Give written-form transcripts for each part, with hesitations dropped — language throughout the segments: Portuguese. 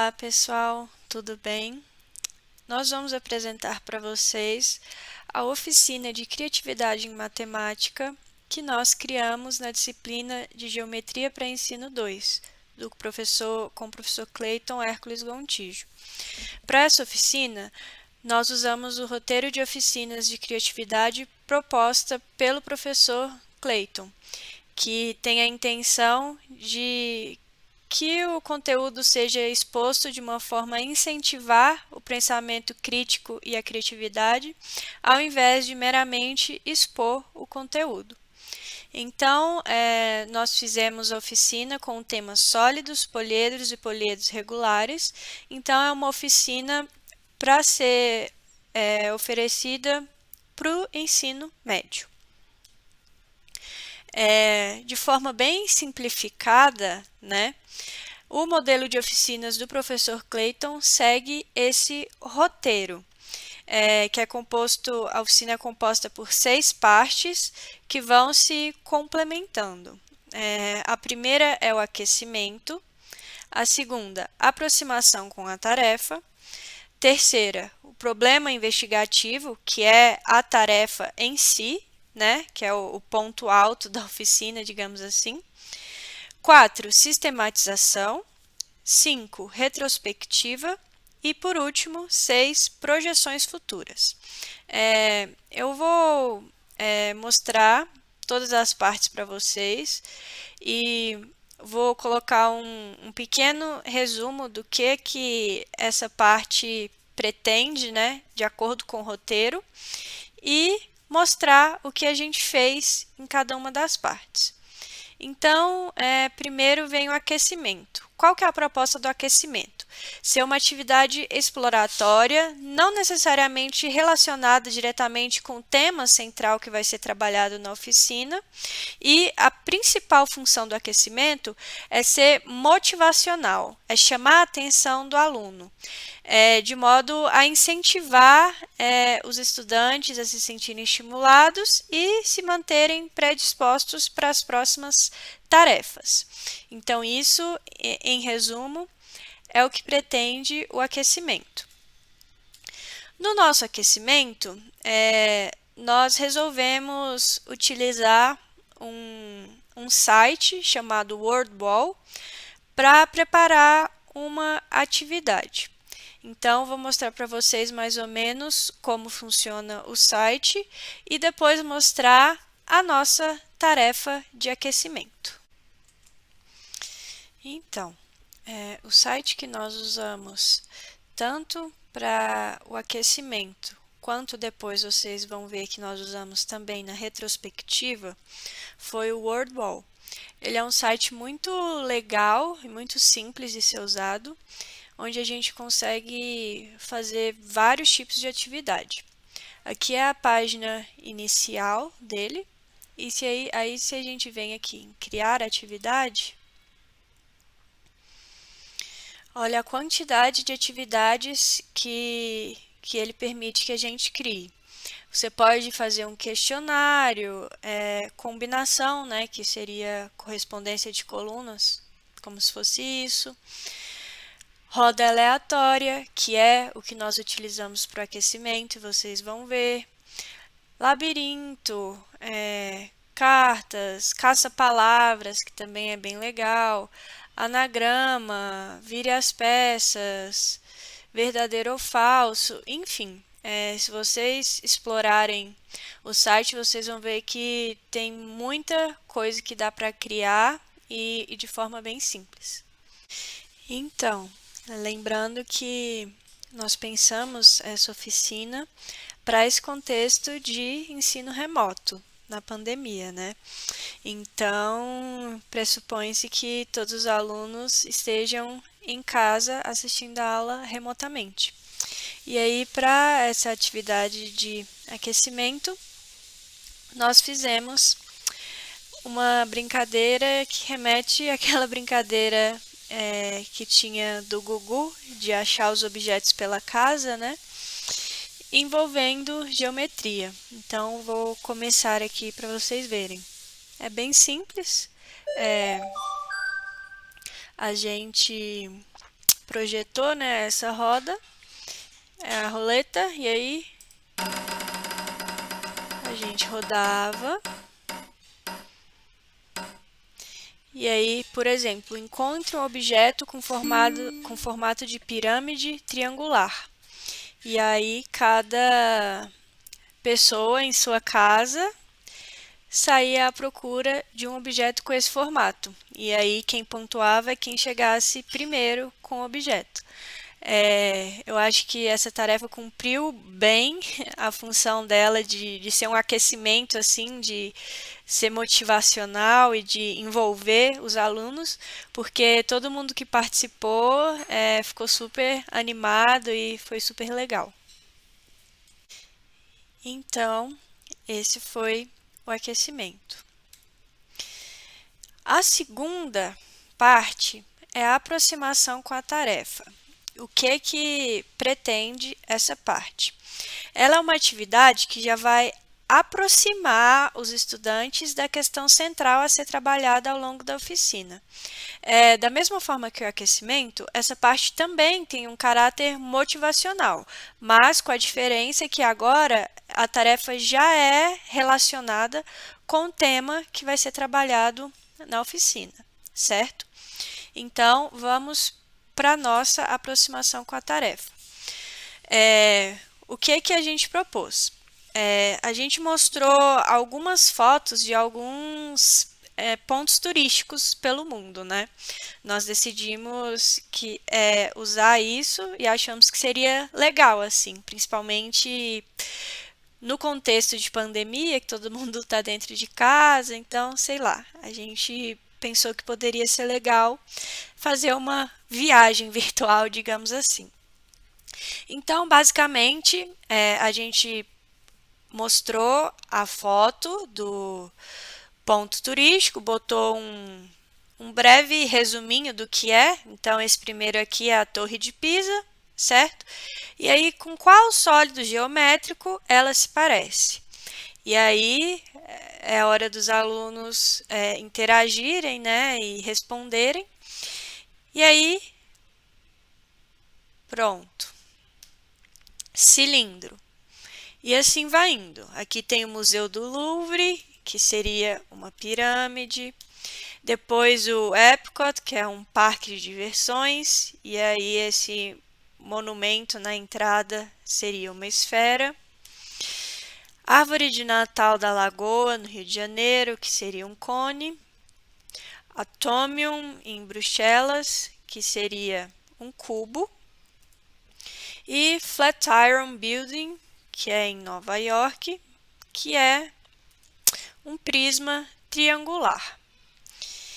Olá pessoal, tudo bem? Nós vamos apresentar para vocês a oficina de criatividade em matemática que nós criamos na disciplina de Geometria para Ensino 2, com o professor Cleiton Hércules Gontijo. Para essa oficina, nós usamos o roteiro de oficinas de criatividade proposta pelo professor Cleiton, que tem a intenção de que o conteúdo seja exposto de uma forma a incentivar o pensamento crítico e a criatividade, ao invés de meramente expor o conteúdo. Então, nós fizemos a oficina com temas sólidos, poliedros e poliedros regulares. Então, é uma oficina para ser oferecida para o ensino médio. De forma bem simplificada, né? O modelo de oficinas do professor Cleiton segue esse roteiro, que a oficina é composta por 6 partes que vão se complementando. A primeira é o aquecimento, a segunda, aproximação com a tarefa, terceira, o problema investigativo, que é a tarefa em si, né, que é o ponto alto da oficina, digamos assim. 4, sistematização. 5, retrospectiva. E, por último, 6, projeções futuras. Eu vou mostrar todas as partes para vocês e vou colocar um pequeno resumo do que essa parte pretende, né, de acordo com o roteiro, e mostrar o que a gente fez em cada uma das partes. Então, primeiro vem o aquecimento. Qual que é a proposta do aquecimento? Ser uma atividade exploratória, não necessariamente relacionada diretamente com o tema central que vai ser trabalhado na oficina, e a principal função do aquecimento é ser motivacional, é chamar a atenção do aluno, de modo a incentivar os estudantes a se sentirem estimulados e se manterem predispostos para as próximas tarefas. Então, isso, em resumo, é o que pretende o aquecimento. No nosso aquecimento, nós resolvemos utilizar um site chamado WordWall para preparar uma atividade. Então, vou mostrar para vocês mais ou menos como funciona o site e depois mostrar a nossa tarefa de aquecimento. Então, o site que nós usamos tanto para o aquecimento, quanto depois vocês vão ver que nós usamos também na retrospectiva, foi o WordWall. Ele é um site muito legal e muito simples de ser usado, onde a gente consegue fazer vários tipos de atividade. Aqui é a página inicial dele, e se a gente vem aqui em criar atividade, olha a quantidade de atividades que ele permite que a gente crie. Você pode fazer um questionário, combinação, né, que seria correspondência de colunas, como se fosse isso. Roda aleatória, que é o que nós utilizamos para o aquecimento, vocês vão ver. Labirinto, cartas, caça-palavras, que também é bem legal. Anagrama, vire as peças, verdadeiro ou falso, enfim. Se vocês explorarem o site, vocês vão ver que tem muita coisa que dá para criar e de forma bem simples. Então, lembrando que nós pensamos essa oficina para esse contexto de ensino remoto na pandemia, né? Então, pressupõe-se que todos os alunos estejam em casa assistindo a aula remotamente. E aí, para essa atividade de aquecimento, nós fizemos uma brincadeira que remete àquela brincadeira que tinha do Gugu, de achar os objetos pela casa, né? Envolvendo geometria. Então, vou começar aqui para vocês verem. É bem simples. A gente projetou, né, essa roda, a roleta, e aí a gente rodava. E aí, por exemplo, encontre um objeto com formato de pirâmide triangular. E aí, cada pessoa em sua casa saía à procura de um objeto com esse formato. E aí, quem pontuava é quem chegasse primeiro com o objeto. Eu acho que essa tarefa cumpriu bem a função dela de ser um aquecimento, assim, de ser motivacional e de envolver os alunos, porque todo mundo que participou ficou super animado e foi super legal. Então, esse foi o aquecimento. A segunda parte é a aproximação com a tarefa. O que pretende essa parte? Ela é uma atividade que já vai aproximar os estudantes da questão central a ser trabalhada ao longo da oficina. Da mesma forma que o aquecimento, essa parte também tem um caráter motivacional, mas com a diferença que agora a tarefa já é relacionada com o tema que vai ser trabalhado na oficina, certo? Então, vamos para a nossa aproximação com a tarefa. O que a gente propôs? A gente mostrou algumas fotos de alguns pontos turísticos pelo mundo, né? Nós decidimos usar isso e achamos que seria legal, assim, principalmente no contexto de pandemia, que todo mundo está dentro de casa, então, sei lá, a gente pensou que poderia ser legal fazer uma viagem virtual, digamos assim. Então, basicamente, a gente mostrou a foto do ponto turístico, botou um breve resuminho do que é. Então, esse primeiro aqui é a Torre de Pisa, certo? E aí, com qual sólido geométrico ela se parece? E aí, é hora dos alunos interagirem, né, e responderem. E aí, pronto. Cilindro. E assim vai indo. Aqui tem o Museu do Louvre, que seria uma pirâmide. Depois o Epcot, que é um parque de diversões. E aí esse monumento na entrada seria uma esfera. Árvore de Natal da Lagoa, no Rio de Janeiro, que seria um cone. Atomium, em Bruxelas, que seria um cubo. E Flatiron Building, que é em Nova York, que é um prisma triangular.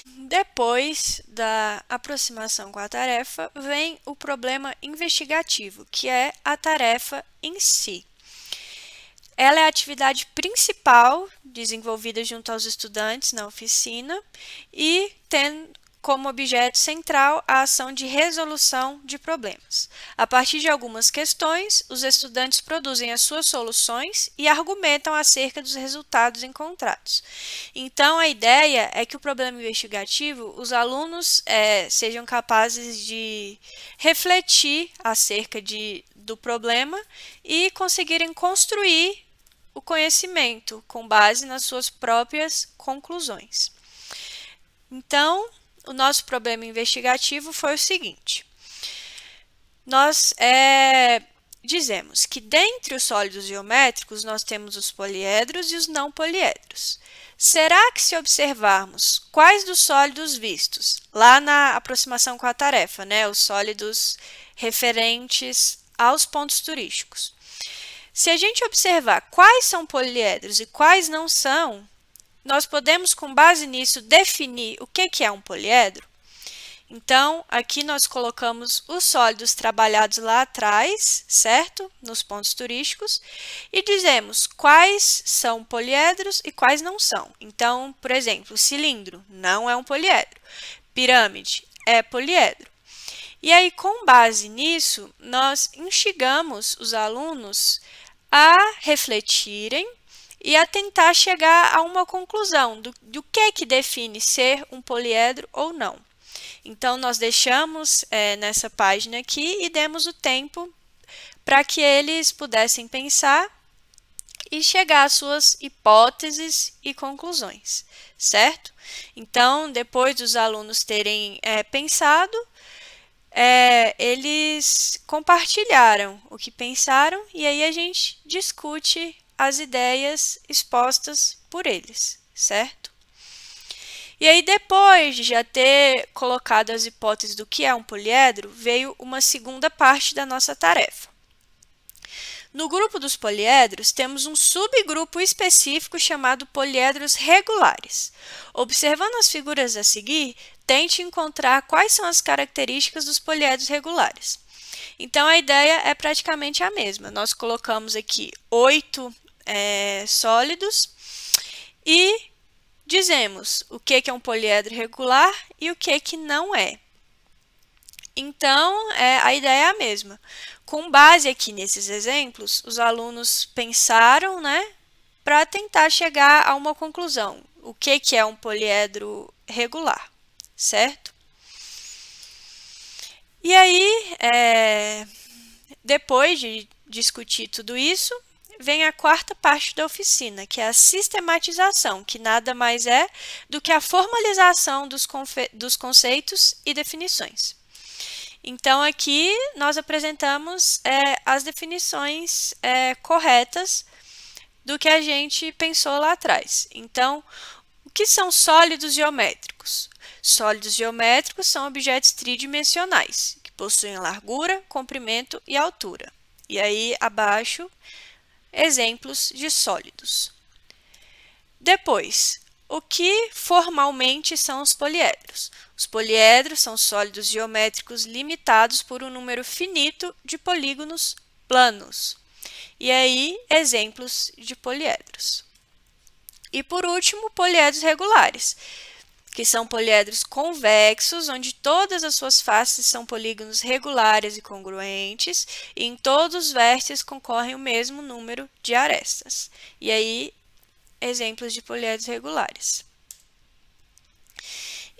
Depois da aproximação com a tarefa, vem o problema investigativo, que é a tarefa em si. Ela é a atividade principal desenvolvida junto aos estudantes na oficina e tem como objeto central a ação de resolução de problemas. A partir de algumas questões, os estudantes produzem as suas soluções e argumentam acerca dos resultados encontrados. Então, a ideia é que o problema investigativo, os alunos sejam capazes de refletir acerca do problema e conseguirem construir o conhecimento com base nas suas próprias conclusões. Então, o nosso problema investigativo foi o seguinte: nós dizemos que dentre os sólidos geométricos nós temos os poliedros e os não poliedros. Será que se observarmos quais dos sólidos vistos, lá na aproximação com a tarefa, né, os sólidos referentes aos pontos turísticos, se a gente observar quais são poliedros e quais não são, nós podemos, com base nisso, definir o que é um poliedro? Então, aqui nós colocamos os sólidos trabalhados lá atrás, certo? Nos pontos turísticos, e dizemos quais são poliedros e quais não são. Então, por exemplo, o cilindro não é um poliedro, pirâmide é poliedro. E aí, com base nisso, nós instigamos os alunos a refletirem e a tentar chegar a uma conclusão do que define ser um poliedro ou não. Então, nós deixamos nessa página aqui e demos o tempo para que eles pudessem pensar e chegar às suas hipóteses e conclusões, certo? Então, depois dos alunos terem pensado, eles compartilharam o que pensaram e aí a gente discute as ideias expostas por eles, certo? E aí, depois de já ter colocado as hipóteses do que é um poliedro, veio uma segunda parte da nossa tarefa. No grupo dos poliedros, temos um subgrupo específico chamado poliedros regulares. Observando as figuras a seguir, tente encontrar quais são as características dos poliedros regulares. Então, a ideia é praticamente a mesma. Nós colocamos aqui 8 sólidos e dizemos o que é um poliedro regular e o que não é. Então, a ideia é a mesma. Com base aqui nesses exemplos, os alunos pensaram, para tentar chegar a uma conclusão. O que é um poliedro regular, certo? E aí, depois de discutir tudo isso, vem a quarta parte da oficina, que é a sistematização, que nada mais é do que a formalização dos conceitos e definições. Então, aqui nós apresentamos as definições corretas do que a gente pensou lá atrás. Então, o que são sólidos geométricos? Sólidos geométricos são objetos tridimensionais, que possuem largura, comprimento e altura. E aí, abaixo, exemplos de sólidos. Depois, o que formalmente são os poliedros? Os poliedros são sólidos geométricos limitados por um número finito de polígonos planos. E aí, exemplos de poliedros. E por último, poliedros regulares, que são poliedros convexos, onde todas as suas faces são polígonos regulares e congruentes, e em todos os vértices concorrem o mesmo número de arestas. E aí, exemplos de poliedros regulares.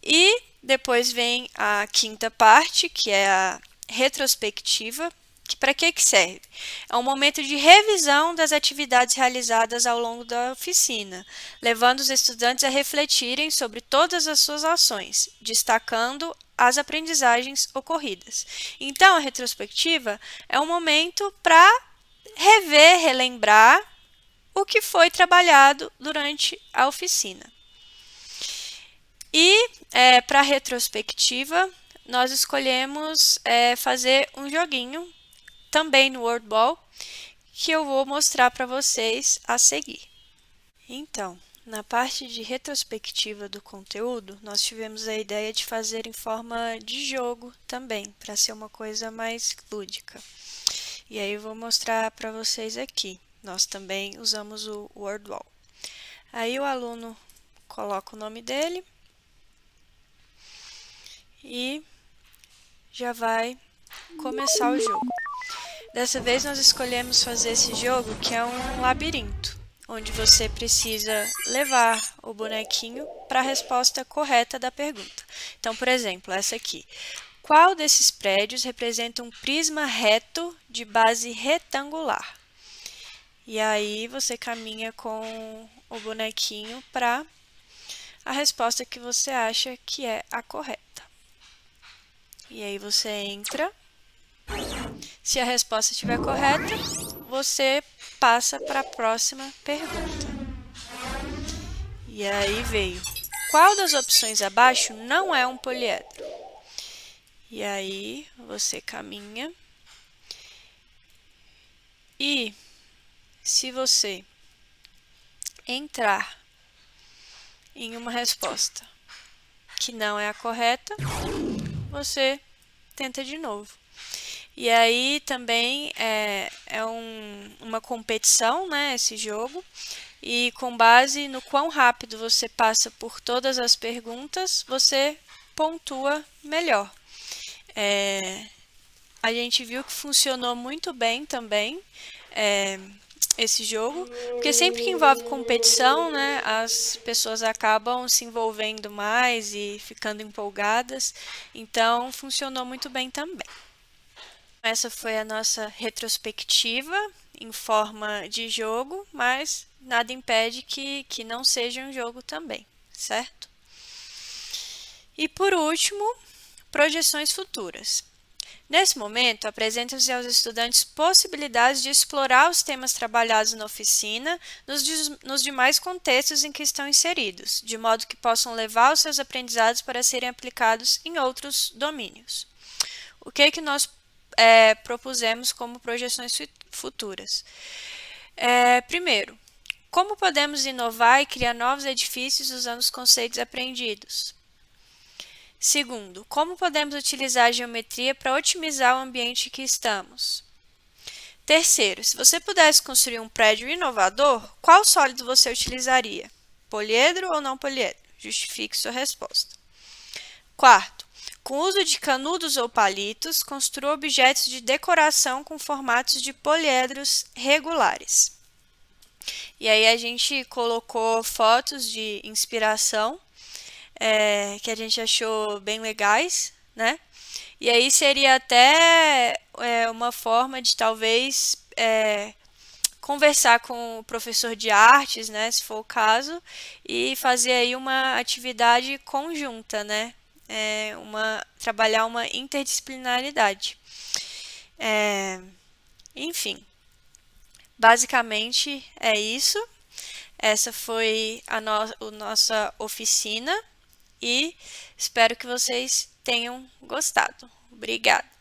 E depois vem a quinta parte, que é a retrospectiva, que para que serve? É um momento de revisão das atividades realizadas ao longo da oficina, levando os estudantes a refletirem sobre todas as suas ações, destacando as aprendizagens ocorridas. Então, a retrospectiva é um momento para rever, relembrar o que foi trabalhado durante a oficina. E para a retrospectiva, nós escolhemos fazer um joguinho, também no WordBall, que eu vou mostrar para vocês a seguir. Então, na parte de retrospectiva do conteúdo, nós tivemos a ideia de fazer em forma de jogo também, para ser uma coisa mais lúdica. E aí eu vou mostrar para vocês aqui. Nós também usamos o WordWall. Aí o aluno coloca o nome dele e já vai começar o jogo. Dessa vez nós escolhemos fazer esse jogo que é um labirinto, onde você precisa levar o bonequinho para a resposta correta da pergunta. Então, por exemplo, essa aqui. Qual desses prédios representa um prisma reto de base retangular? E aí você caminha com o bonequinho para a resposta que você acha que é a correta. E aí você entra. Se a resposta estiver correta, você passa para a próxima pergunta. E aí veio. Qual das opções abaixo não é um poliedro? E aí você caminha. E se você entrar em uma resposta que não é a correta, você tenta de novo. E aí também é uma competição, esse jogo, e com base no quão rápido você passa por todas as perguntas, você pontua melhor. A gente viu que funcionou muito bem também esse jogo, porque sempre que envolve competição, né, as pessoas acabam se envolvendo mais e ficando empolgadas, então funcionou muito bem também. Essa foi a nossa retrospectiva em forma de jogo, mas nada impede que não seja um jogo também, certo? E por último, projeções futuras. Nesse momento, apresenta-se aos estudantes possibilidades de explorar os temas trabalhados na oficina nos demais contextos em que estão inseridos, de modo que possam levar os seus aprendizados para serem aplicados em outros domínios. O que nós propusemos como projeções futuras? Primeiro, como podemos inovar e criar novos edifícios usando os conceitos aprendidos? Segundo, como podemos utilizar a geometria para otimizar o ambiente em que estamos? Terceiro, se você pudesse construir um prédio inovador, qual sólido você utilizaria? Poliedro ou não poliedro? Justifique sua resposta. Quarto, com o uso de canudos ou palitos, construa objetos de decoração com formatos de poliedros regulares. E aí a gente colocou fotos de inspiração que a gente achou bem legais, né? E aí seria até uma forma de talvez conversar com o professor de artes, né, se for o caso, e fazer aí uma atividade conjunta, né? Trabalhar uma interdisciplinaridade. Enfim, basicamente é isso. Essa foi a nossa oficina e espero que vocês tenham gostado. Obrigada!